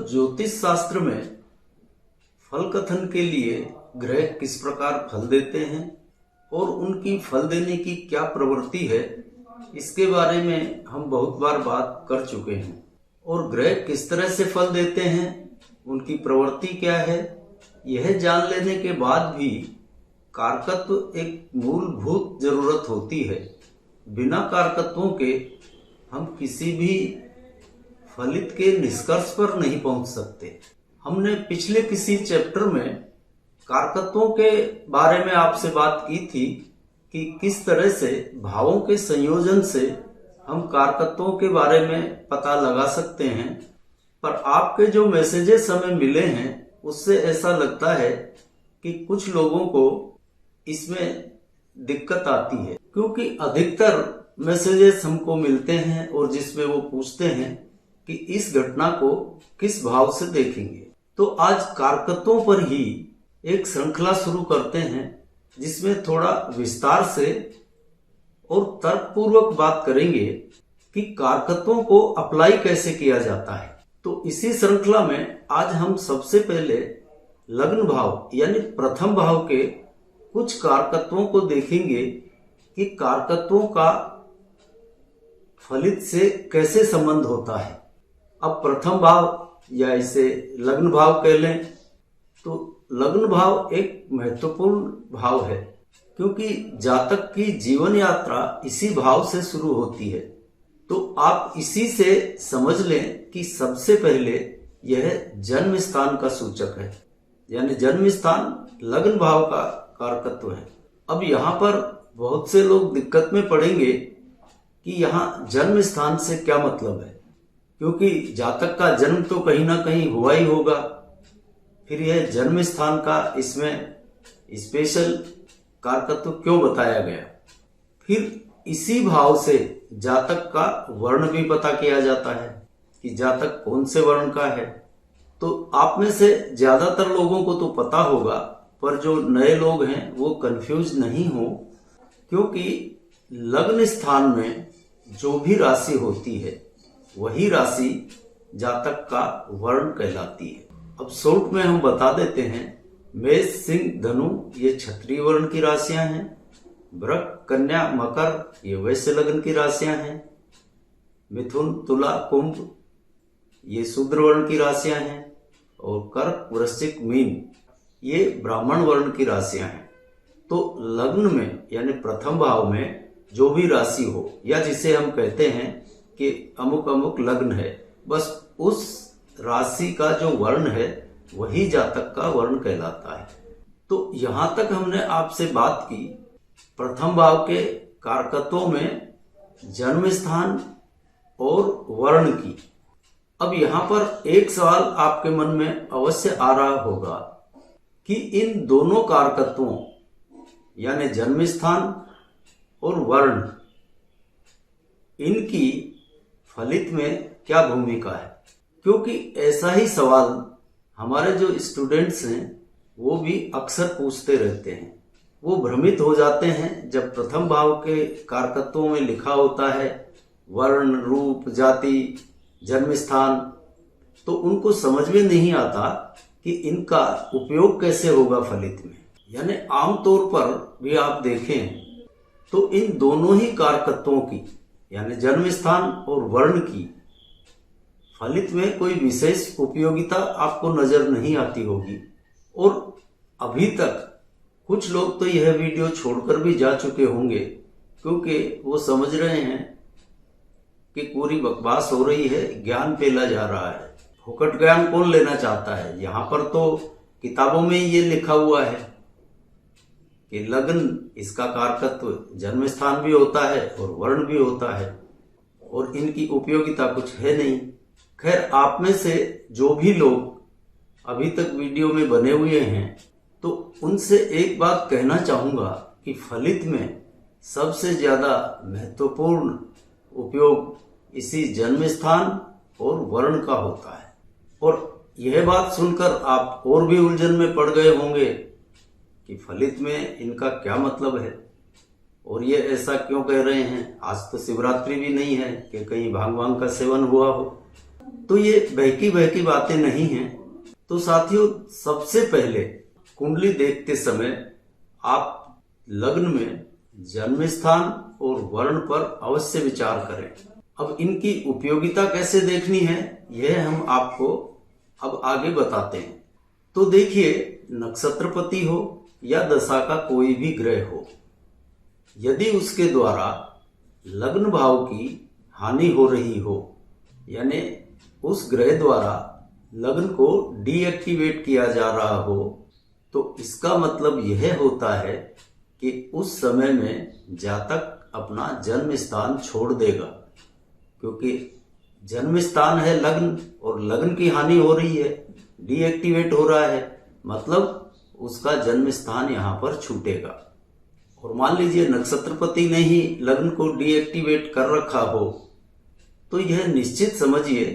ज्योतिष शास्त्र में फल कथन के लिए ग्रह किस प्रकार फल देते हैं और उनकी फल देने की क्या प्रवृत्ति है, इसके बारे में हम बहुत बार बात कर चुके हैं। और ग्रह किस तरह से फल देते हैं, उनकी प्रवृत्ति क्या है, यह जान लेने के बाद भी कारकत्व एक मूलभूत जरूरत होती है। बिना कारकत्वों के हम किसी भी फलित के निष्कर्ष पर नहीं पहुंच सकते। हमने पिछले किसी चैप्टर में कारकत्वों के बारे में आपसे बात की थी कि किस तरह से भावों के संयोजन से हम कारकत्वों के बारे में पता लगा सकते हैं। पर आपके जो मैसेजेस हमें मिले हैं उससे ऐसा लगता है कि कुछ लोगों को इसमें दिक्कत आती है, क्योंकि अधिकतर मैसेजेस हमको मिलते हैं और जिसमें वो पूछते हैं कि इस घटना को किस भाव से देखेंगे। तो आज कारकत्वों पर ही एक श्रृंखला शुरू करते हैं जिसमें थोड़ा विस्तार से और तर्कपूर्वक बात करेंगे कि कारकत्वों को अप्लाई कैसे किया जाता है। तो इसी श्रृंखला में आज हम सबसे पहले लग्न भाव यानी प्रथम भाव के कुछ कारकत्वों को देखेंगे कि कारकत्वों का फलित से कैसे संबंध होता है। अब प्रथम भाव या इसे लग्न भाव कह लें तो लग्न भाव एक महत्वपूर्ण भाव है, क्योंकि जातक की जीवन यात्रा इसी भाव से शुरू होती है। तो आप इसी से समझ लें कि सबसे पहले यह जन्म स्थान का सूचक है, यानी जन्म स्थान लग्न भाव का कारकत्व है। अब यहाँ पर बहुत से लोग दिक्कत में पड़ेंगे कि यहाँ जन्म स्थान से क्या मतलब है, क्योंकि जातक का जन्म तो कहीं ना कहीं हुआ ही होगा, फिर यह जन्म स्थान का इसमें स्पेशल कारकत्व क्यों बताया गया। फिर इसी भाव से जातक का वर्ण भी पता किया जाता है कि जातक कौन से वर्ण का है। तो आप में से ज्यादातर लोगों को तो पता होगा, पर जो नए लोग हैं वो कंफ्यूज नहीं हो, क्योंकि लग्न स्थान में जो भी राशि होती है वही राशि जातक का वर्ण कहलाती है। अब शॉर्ट में हम बता देते हैं, मेष सिंह धनु ये क्षत्रिय वर्ण की राशियां हैं, वृक कन्या मकर ये वैश्य लग्न की राशियां हैं, मिथुन तुला कुंभ ये शूद्र वर्ण की राशियां हैं, और कर्क वृश्चिक मीन ये ब्राह्मण वर्ण की राशियां हैं। तो लग्न में यानी प्रथम भाव में जो भी राशि हो, या जिसे हम कहते हैं कि अमुक अमुक लग्न है, बस उस राशि का जो वर्ण है वही जातक का वर्ण कहलाता है। तो यहां तक हमने आपसे बात की प्रथम भाव के कारकत्वों में जन्म स्थान और वर्ण की। अब यहां पर एक सवाल आपके मन में अवश्य आ रहा होगा कि इन दोनों कारकत्वों यानी जन्म स्थान और वर्ण, इनकी फलित में क्या भूमिका है। क्योंकि ऐसा ही सवाल हमारे जो स्टूडेंट्स हैं वो भी अक्सर पूछते रहते हैं। वो भ्रमित हो जाते हैं जब प्रथम भाव के कारकत्वों में लिखा होता है वर्ण रूप जाति जन्म स्थान, तो उनको समझ में नहीं आता कि इनका उपयोग कैसे होगा फलित में। यानी आमतौर पर भी आप देखें तो इन दोनों ही कारकत्वों की यानी जन्म स्थान और वर्ण की फलित में कोई विशेष उपयोगिता आपको नजर नहीं आती होगी। और अभी तक कुछ लोग तो यह वीडियो छोड़कर भी जा चुके होंगे, क्योंकि वो समझ रहे हैं कि पूरी बकवास हो रही है, ज्ञान पेला जा रहा है। फुकट ज्ञान कौन लेना चाहता है। यहाँ पर तो किताबों में ये लिखा हुआ है कि लग्न इसका कारकत्व जन्म स्थान भी होता है और वर्ण भी होता है, और इनकी उपयोगिता कुछ है नहीं। खैर, आप में से जो भी लोग अभी तक वीडियो में बने हुए हैं तो उनसे एक बात कहना चाहूंगा कि फलित में सबसे ज्यादा महत्वपूर्ण उपयोग इसी जन्म स्थान और वर्ण का होता है। और यह बात सुनकर आप और भी उलझन में पड़ गए होंगे कि फलित में इनका क्या मतलब है और ये ऐसा क्यों कह रहे हैं। आज तो शिवरात्रि भी नहीं है कि कहीं भांग वांग का सेवन हुआ हो। तो ये बहकी बहकी बातें नहीं हैं। तो साथियों, सबसे पहले कुंडली देखते समय आप लग्न में जन्म स्थान और वर्ण पर अवश्य विचार करें। अब इनकी उपयोगिता कैसे देखनी है, यह हम आपको अब आगे बताते हैं। तो देखिए, नक्षत्रपति हो या दशा का कोई भी ग्रह हो, यदि उसके द्वारा लग्न भाव की हानि हो रही हो, यानी उस ग्रह द्वारा लग्न को डीएक्टिवेट किया जा रहा हो, तो इसका मतलब यह होता है कि उस समय में जातक अपना जन्म स्थान छोड़ देगा, क्योंकि जन्म स्थान है लग्न और लग्न की हानि हो रही है, डीएक्टिवेट हो रहा है, मतलब उसका जन्म स्थान यहां पर छूटेगा। और मान लीजिए नक्षत्रपति ने ही लग्न को डीएक्टिवेट कर रखा हो, तो यह निश्चित समझिए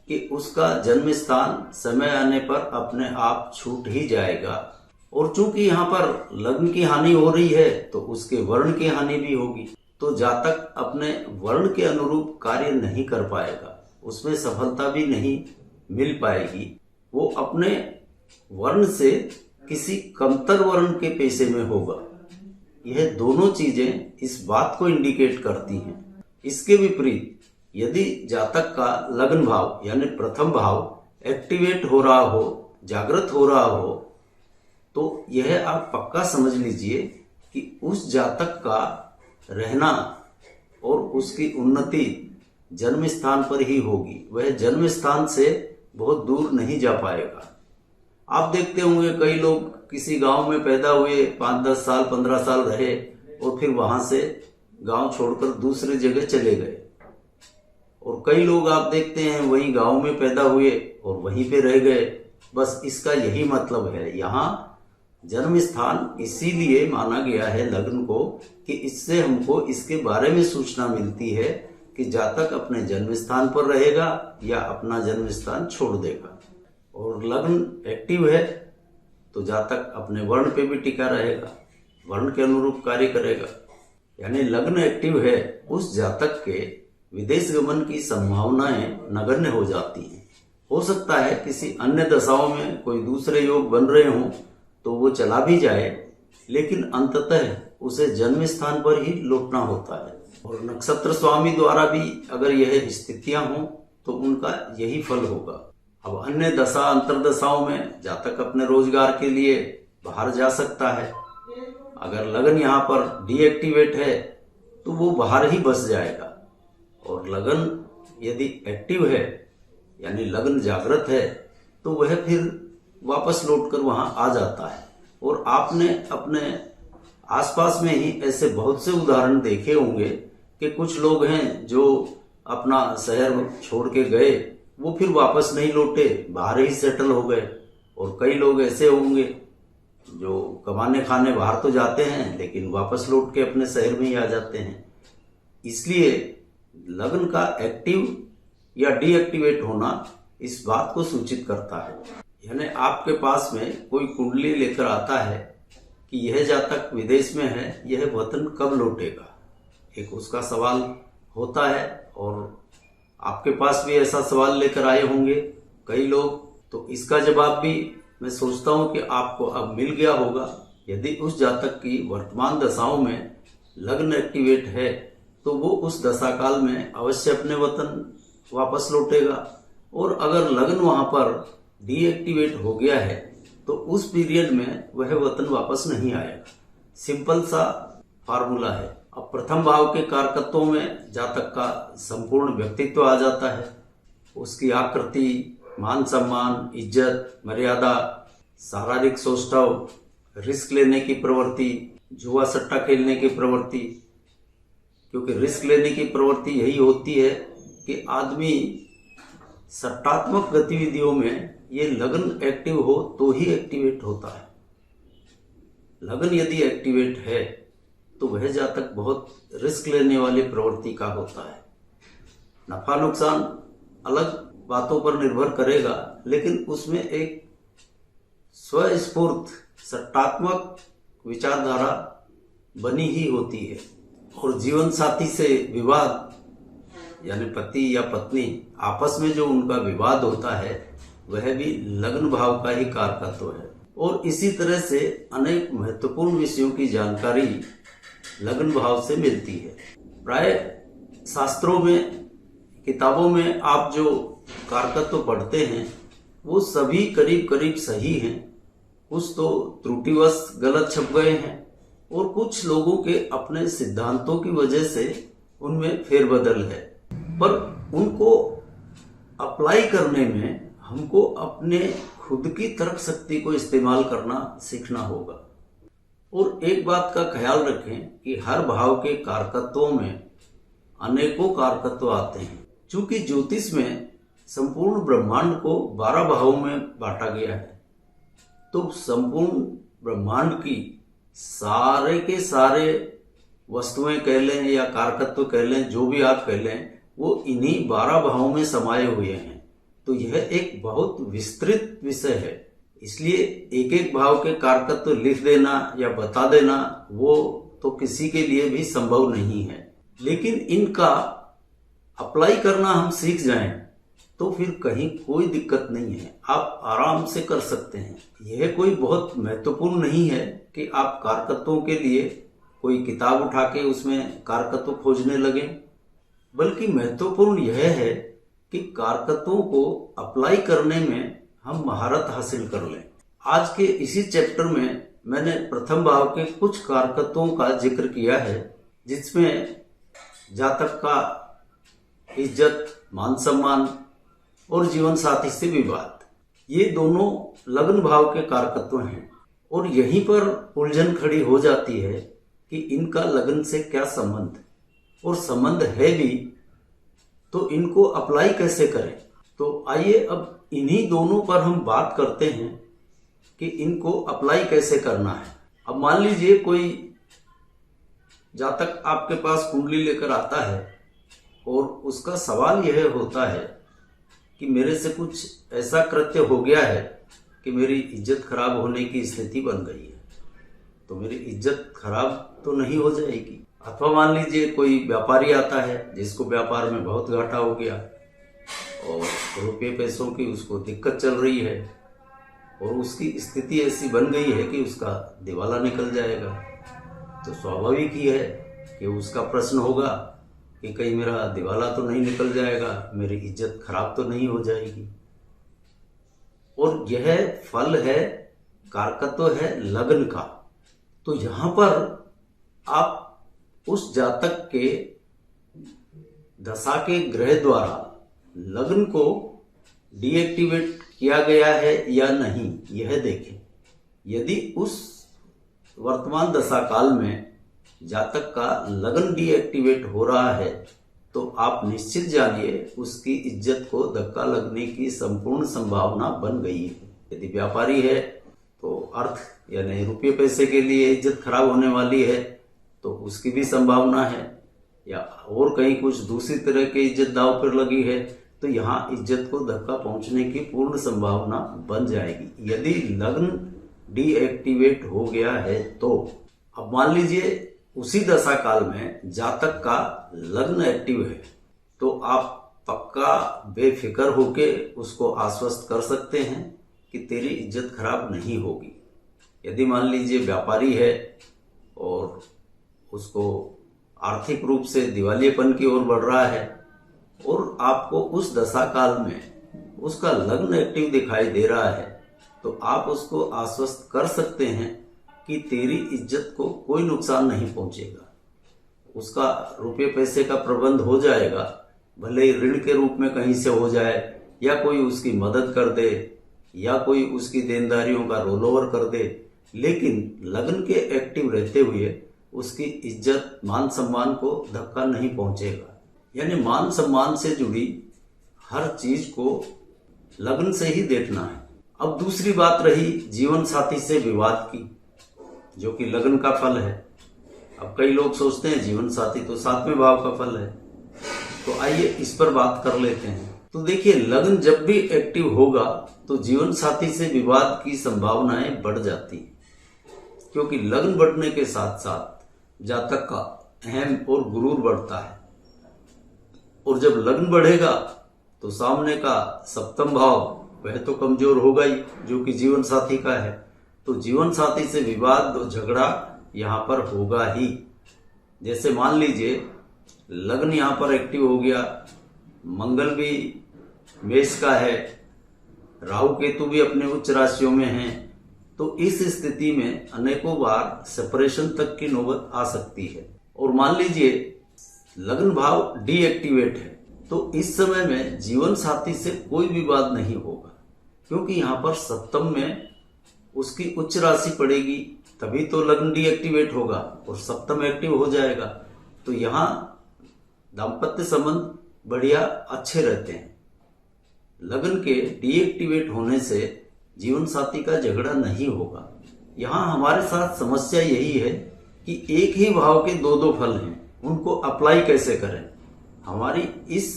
कि उसका जन्म स्थान समय आने पर अपने आप छूट ही जाएगा। और चूंकि यहाँ पर लग्न की हानि हो रही है, तो उसके वर्ण की हानि भी होगी, तो जातक अपने वर्ण के अनुरूप कार्य नहीं कर पाएगा, उसमें सफलता भी नहीं मिल पाएगी। वो अपने वर्ण से किसी कमतर वर्ण के पेशे में होगा। यह दोनों चीजें इस बात को इंडिकेट करती हैं। इसके विपरीत यदि जातक का लग्न भाव यानी प्रथम भाव एक्टिवेट हो रहा हो, जागृत हो रहा हो, तो यह आप पक्का समझ लीजिए कि उस जातक का रहना और उसकी उन्नति जन्म स्थान पर ही होगी। वह जन्म स्थान से बहुत दूर नहीं जा पाएगा। आप देखते होंगे कई लोग किसी गांव में पैदा हुए, 5-10 साल 15 साल रहे और फिर वहां से गांव छोड़कर दूसरी जगह चले गए। और कई लोग आप देखते हैं वहीं गांव में पैदा हुए और वहीं पे रह गए। बस इसका यही मतलब है। यहाँ जन्म स्थान इसीलिए माना गया है लग्न को कि इससे हमको इसके बारे में सूचना मिलती है कि जातक अपने जन्म स्थान पर रहेगा या अपना जन्म स्थान छोड़ देगा। और लग्न एक्टिव है तो जातक अपने वर्ण पे भी टिका रहेगा, वर्ण के अनुरूप कार्य करेगा। यानी लग्न एक्टिव है, उस जातक के विदेश गमन की संभावनाएं नगण्य हो जाती हैं। हो सकता है किसी अन्य दशाओं में कोई दूसरे योग बन रहे हों तो वो चला भी जाए, लेकिन अंततः उसे जन्म स्थान पर ही लौटना होता है। और नक्षत्र स्वामी द्वारा भी अगर यह स्थितियां हों तो उनका यही फल होगा। अब अन्य दशा अंतरदशाओं में जातक अपने रोजगार के लिए बाहर जा सकता है। अगर लगन यहाँ पर डीएक्टिवेट है तो वो बाहर ही बस जाएगा। और लगन यदि एक्टिव है यानी लगन जागृत है तो वह फिर वापस लौटकर वहां आ जाता है। और आपने अपने आसपास में ही ऐसे बहुत से उदाहरण देखे होंगे कि कुछ लोग हैं जो अपना शहर छोड़ के गए, वो फिर वापस नहीं लौटे, बाहर ही सेटल हो गए। और कई लोग ऐसे होंगे जो कमाने खाने बाहर तो जाते हैं लेकिन वापस लौट के अपने शहर में ही आ जाते हैं। इसलिए लगन का एक्टिव या डीएक्टिवेट होना इस बात को सूचित करता है। यानी आपके पास में कोई कुंडली लेकर आता है कि यह जातक विदेश में है, यह वतन कब लौटेगा, एक उसका सवाल होता है। और आपके पास भी ऐसा सवाल लेकर आए होंगे कई लोग, तो इसका जवाब भी मैं सोचता हूं कि आपको अब मिल गया होगा। यदि उस जातक की वर्तमान दशाओं में लग्न एक्टिवेट है तो वो उस दशा काल में अवश्य अपने वतन वापस लौटेगा। और अगर लग्न वहां पर डीएक्टिवेट हो गया है तो उस पीरियड में वह वतन वापस नहीं आएगा। सिंपल सा फार्मूला है। अब प्रथम भाव के कारकत्वों में जातक का संपूर्ण व्यक्तित्व आ जाता है। उसकी आकृति, मान सम्मान, इज्जत, मर्यादा, शारीरिक सौष्ठव, रिस्क लेने की प्रवृत्ति, जुआ सट्टा खेलने की प्रवृत्ति। क्योंकि रिस्क लेने की प्रवृत्ति यही होती है कि आदमी सट्टात्मक गतिविधियों में ये लगन एक्टिव हो तो ही एक्टिवेट होता है। लगन यदि एक्टिवेट है तो वह जातक बहुत रिस्क लेने वाली प्रवृत्ति का होता है। नफा नुकसान अलग बातों पर निर्भर करेगा, लेकिन उसमें एक स्वस्फूर्त सट्टात्मक विचारधारा बनी ही होती है। और जीवन साथी से विवाद यानी पति या पत्नी आपस में जो उनका विवाद होता है वह भी लग्न भाव का ही कारकत्व है। और इसी तरह से अनेक महत्वपूर्ण विषयों की जानकारी लग्न भाव से मिलती है। प्राय शास्त्रों में, किताबों में आप जो कारकत्व पढ़ते हैं वो सभी करीब करीब सही हैं। कुछ तो त्रुटिवश गलत छप गए हैं और कुछ लोगों के अपने सिद्धांतों की वजह से उनमें फेरबदल है, पर उनको अप्लाई करने में हमको अपने खुद की तर्क शक्ति को इस्तेमाल करना सीखना होगा। और एक बात का ख्याल रखें कि हर भाव के कारकत्वों में अनेकों कारकत्व आते हैं। चूंकि ज्योतिष में संपूर्ण ब्रह्मांड को 12 भावों में बांटा गया है, तो संपूर्ण ब्रह्मांड की सारे के सारे वस्तुएं कह लें या कारकत्व कह लें, जो भी आप कह लें, वो इन्हीं 12 भावों में समाये हुए हैं। तो यह एक बहुत विस्तृत विषय है, इसलिए एक एक भाव के कारकत्व लिख देना या बता देना वो तो किसी के लिए भी संभव नहीं है। लेकिन इनका अप्लाई करना हम सीख जाएं तो फिर कहीं कोई दिक्कत नहीं है, आप आराम से कर सकते हैं। यह कोई बहुत महत्वपूर्ण नहीं है कि आप कारकत्वों के लिए कोई किताब उठा के उसमें कारकत्व खोजने लगें, बल्कि महत्वपूर्ण यह है कि कारकत्वों को अप्लाई करने में हम महारत हासिल कर लें। आज के इसी चैप्टर में मैंने प्रथम भाव के कुछ कारकत्वों का जिक्र किया है, जिसमें जातक का इज्जत, मान सम्मान और जीवन साथी से विवाद, ये दोनों लग्न भाव के कारकत्व हैं। और यहीं पर उलझन खड़ी हो जाती है कि इनका लग्न से क्या संबंध, और संबंध है भी तो इनको अप्लाई कैसे करें। तो आइए अब इन्हीं दोनों पर हम बात करते हैं कि इनको अप्लाई कैसे करना है। अब मान लीजिए कोई जातक आपके पास कुंडली लेकर आता है और उसका सवाल यह होता है कि मेरे से कुछ ऐसा कृत्य हो गया है कि मेरी इज्जत खराब होने की स्थिति बन गई है। तो मेरी इज्जत खराब तो नहीं हो जाएगी। अथवा मान लीजिए कोई व्यापारी आता है जिसको व्यापार में बहुत घाटा हो गया और रुपये पैसों की उसको दिक्कत चल रही है और उसकी स्थिति ऐसी बन गई है कि उसका दिवाला निकल जाएगा। तो स्वाभाविक ही है कि उसका प्रश्न होगा कि कहीं मेरा दिवाला तो नहीं निकल जाएगा, मेरी इज्जत खराब तो नहीं हो जाएगी। और यह फल है, कारकत्व है लग्न का। तो यहां पर आप उस जातक के दशा के ग्रह द्वारा लग्न को डीएक्टिवेट किया गया है या नहीं, यह देखें। यदि उस वर्तमान दशा काल में जातक का लग्न डीएक्टिवेट हो रहा है तो आप निश्चित जानिए उसकी इज्जत को धक्का लगने की संपूर्ण संभावना बन गई है। यदि व्यापारी है तो अर्थ यानी रुपये पैसे के लिए इज्जत खराब होने वाली है तो उसकी भी संभावना है, या और कहीं कुछ दूसरी तरह की इज्जत दांव पर लगी है तो यहाँ इज्जत को धक्का पहुंचने की पूर्ण संभावना बन जाएगी यदि लग्न डीएक्टिवेट हो गया है। तो अब मान लीजिए उसी दशा काल में जातक का लग्न एक्टिव है तो आप पक्का बेफिक्र होके उसको आश्वस्त कर सकते हैं कि तेरी इज्जत खराब नहीं होगी। यदि मान लीजिए व्यापारी है और उसको आर्थिक रूप से दिवालियेपन की ओर बढ़ रहा है और आपको उस दशा काल में उसका लग्न एक्टिव दिखाई दे रहा है तो आप उसको आश्वस्त कर सकते हैं कि तेरी इज्जत को कोई नुकसान नहीं पहुंचेगा। उसका रुपये पैसे का प्रबंध हो जाएगा, भले ही ऋण के रूप में कहीं से हो जाए या कोई उसकी मदद कर दे या कोई उसकी देनदारियों का रोल ओवर कर दे, लेकिन लग्न के एक्टिव रहते हुए उसकी इज्जत, मान सम्मान को धक्का नहीं पहुंचेगा। यानी मान सम्मान से जुड़ी हर चीज को लग्न से ही देखना है। अब दूसरी बात रही जीवन साथी से विवाद की, जो कि लग्न का फल है। अब कई लोग सोचते हैं जीवन साथी तो 7वें भाव का फल है, तो आइए इस पर बात कर लेते हैं। तो देखिए, लग्न जब भी एक्टिव होगा तो जीवन साथी से विवाद की संभावनाएं बढ़ जाती है, क्योंकि लग्न बढ़ने के साथ साथ जातक का अहम और गुरूर बढ़ता है। और जब लग्न बढ़ेगा तो सामने का सप्तम भाव वह तो कमजोर होगा ही, जो कि जीवन साथी का है। तो जीवन साथी से विवाद और झगड़ा यहाँ पर होगा ही। जैसे मान लीजिए लग्न यहाँ पर एक्टिव हो गया, मंगल भी मेष का है, राहु केतु भी अपने उच्च राशियों में हैं, तो इस स्थिति में अनेकों बार सेपरेशन तक की नौबत आ सकती है। और मान लीजिए लग्न भाव डीएक्टिवेट है, तो इस समय में जीवन साथी से कोई विवाद नहीं होगा, क्योंकि यहाँ पर सप्तम में उसकी उच्च राशि पड़ेगी, तभी तो लग्न डीएक्टिवेट होगा और सप्तम एक्टिव हो जाएगा। तो यहाँ दाम्पत्य संबंध बढ़िया अच्छे रहते हैं। लग्न के डीएक्टिवेट होने से जीवन साथी का झगड़ा नहीं होगा। यहाँ हमारे साथ समस्या यही है कि एक ही भाव के दो दो फल हैं, उनको अप्लाई कैसे करें। हमारी इस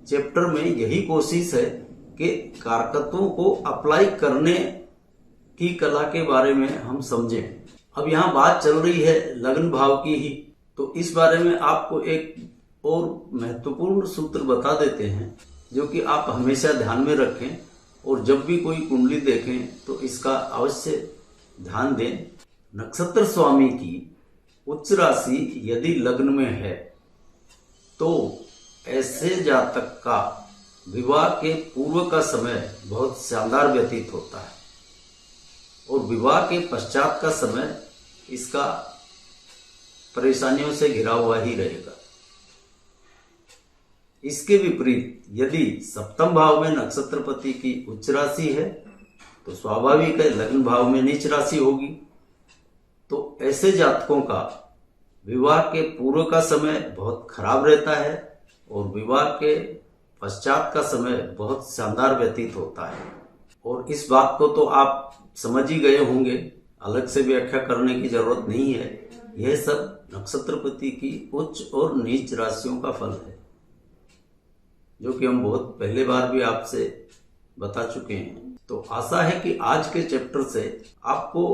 चैप्टर में यही कोशिश है कि कारकत्वों को अप्लाई करने की कला के बारे में हम समझें। अब यहाँ बात चल रही है लग्न भाव की ही, तो इस बारे में आपको एक और महत्वपूर्ण सूत्र बता देते हैं, जो कि आप हमेशा ध्यान में रखें और जब भी कोई कुंडली देखें तो इसका अवश्य ध्यान दें। नक्षत्र स्वामी की उच्च राशि यदि लग्न में है तो ऐसे जातक का विवाह के पूर्व का समय बहुत शानदार व्यतीत होता है और विवाह के पश्चात का समय इसका परेशानियों से घिरा हुआ ही रहेगा। इसके विपरीत यदि सप्तम भाव में नक्षत्रपति की उच्च राशि है तो स्वाभाविक है लग्न भाव में नीच राशि होगी। तो ऐसे जातकों का विवाह के पूर्व का समय बहुत खराब रहता है और विवाह के पश्चात का समय बहुत शानदार व्यतीत होता है। और इस बात को तो आप समझ ही गए होंगे, अलग से व्याख्या करने की जरूरत नहीं है। यह सब नक्षत्रपति की उच्च और नीच राशियों का फल है, जो कि हम बहुत पहले बार भी आपसे बता चुके हैं। तो आशा है कि आज के चैप्टर से आपको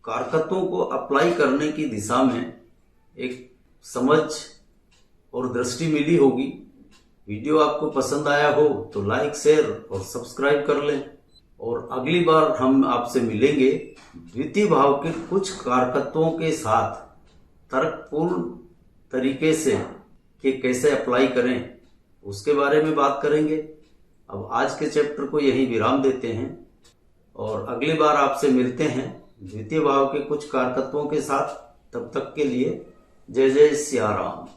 कारकत्वों को अप्लाई करने की दिशा में एक समझ और दृष्टि मिली होगी। वीडियो आपको पसंद आया हो तो लाइक, शेयर और सब्सक्राइब कर लें। और अगली बार हम आपसे मिलेंगे द्वितीय भाव के कुछ कारकत्वों के साथ तर्कपूर्ण तरीके से कि कैसे अप्लाई करें, उसके बारे में बात करेंगे। अब आज के चैप्टर को यहीं विराम देते हैं और अगली बार आपसे मिलते हैं द्वितीय भाव के कुछ कारकत्वों के साथ। तब तक के लिए जय जय सिया राम।